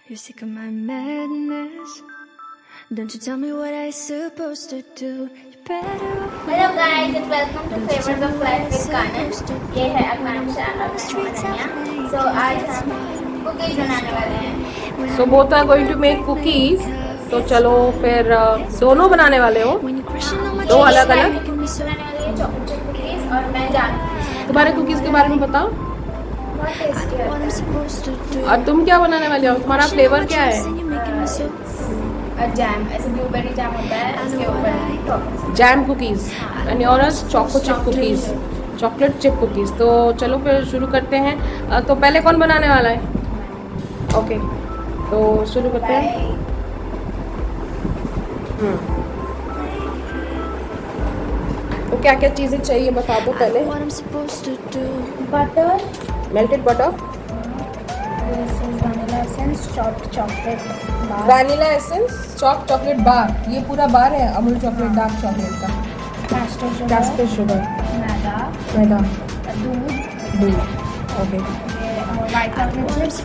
You're sick of my madness. Don't you tell me what I supposed to do. You better. Hello guys and welcome to Flavors of Life with Kanan. ये है Akansha और मैं Ananya. So आज हम cookies बनाने वाले हैं. So both are going to make cookies. तो चलो फिर दोनों बनाने वाले हो दो अलग अलग. बनाने वाली है choco chip cookies और मैं जानती तुम्हारे कुकीज के बारे में बताओ. बहुत टेस्टी होता है. और तुम क्या बनाने वाले हो? तुम्हारा फ्लेवर क्या है? और जैम ऐसे ब्लूबेरी जैम होता है उसके ऊपर jam cookies and yours choco chip cookies, chocolate chip cookies. तो चलो फिर शुरू करते हैं. तो पहले कौन बनाने वाला है? ओके तो शुरू करते हैं. तो क्या क्या चीज़ें चाहिए बता दो पहले. Butter, melted butter, vanilla essence, chopped chocolate bar, vanilla essence, chop chocolate bar. ये पूरा बार है अमूल चॉकलेट डार्क चॉकलेट का. कास्टर शुगर, मैदा, दूध. Okay. White chocolate chips,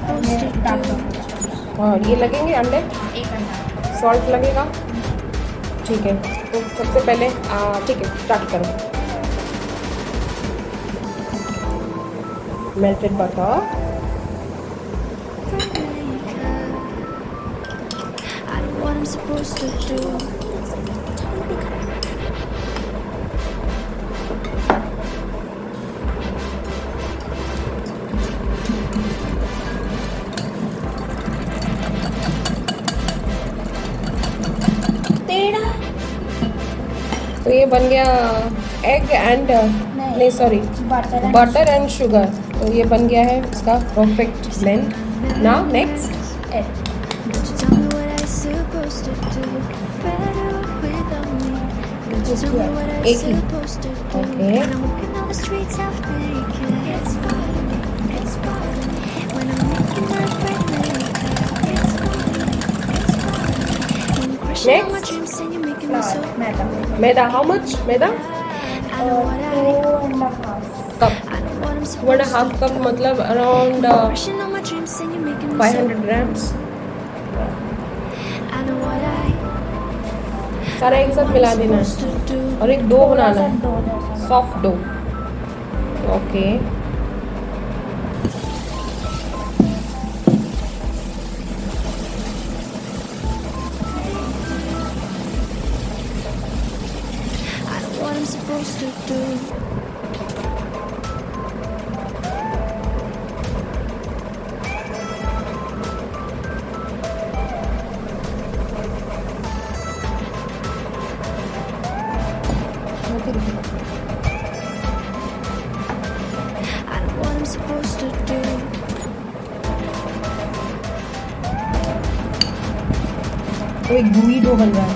dark chocolate. और ये लगेंगे अंडे, एक अंडा. सॉल्ट लगेगा. ठीक है तो सबसे पहले ठीक है स्टार्ट करो. Melted butter, Supposed to do. तो ये बन गया एग एंड नहीं सॉरी बटर एंड शुगर. तो ये बन गया है इसका perfect blend. Now next Supposed to do better without me. Don't you tell me what I'm एक ही. supposed to do. Okay. When I'm walking down the streets half naked, it's bothering me, it's bothering me. When I'm making my friend makeup, it's bothering me, it's bothering me. When you're crushing all my Next. dreams and you're making me so maida. How much maida? I know what cup. I know what I'm 2.5 supposed to cup मतलब around do. Crushing all my dreams and you're making me 500 grams. I know what I सारा एक साथ मिला देना है supposed to do. और एक dough बनाना है, soft dough. Okay I know what I'm supposed to do. I know what I'm supposed to do. तो एक gooey डो बन रहा है.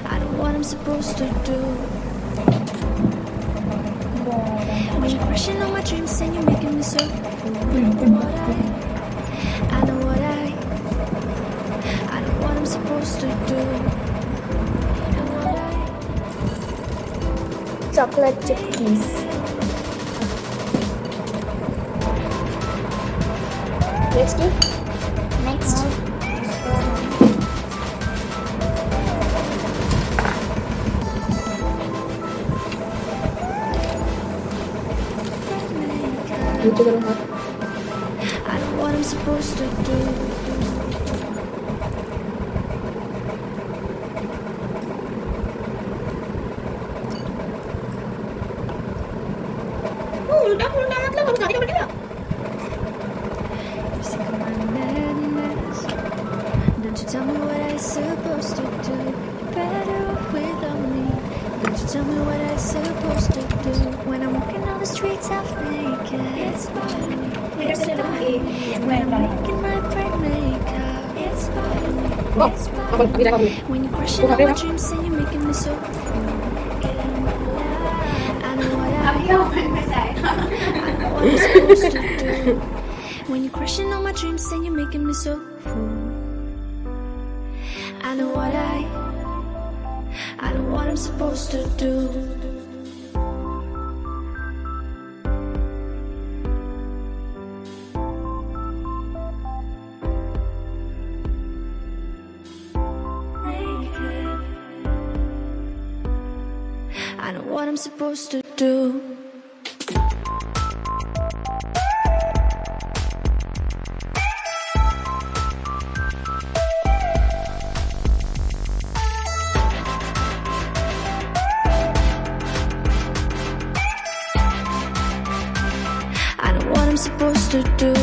I know what I'm supposed to do. When you're crushing all my dreams and you're making me so. I know what I know what I'm supposed to do. I know what chocolate chip cookies. Next. नीचे करो हाथ. I know what I'm supposed to do. उल्टा मतलब अब गाड़ी का You're sick of my madness. Don't you tell me what I'm supposed to do. Better off without me. Don't you tell me what I'm supposed to do. When I'm walking down the streets half naked, it's bothering me, it's bothering me. When I'm making my bright makeup, it's bothering me, it's bothering me. When you're crushing all my dreams and you're making me so. I know what I know what I'm supposed to do. When you're crushing all my dreams and you're making me so full. I know what I know what I'm supposed to do. I know what I'm supposed to do. I know what I'm supposed to do.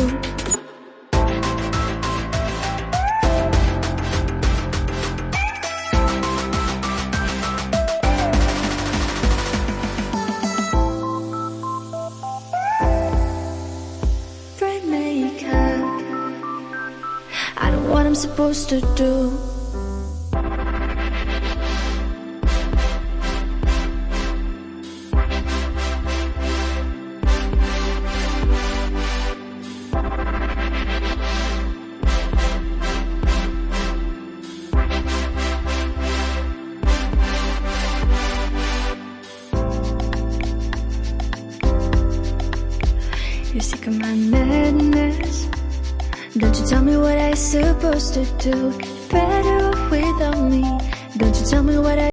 I know what I'm supposed to do. You're sick of my madness. Don't you tell me what I'm supposed to do. Better off without me. Don't you tell me what I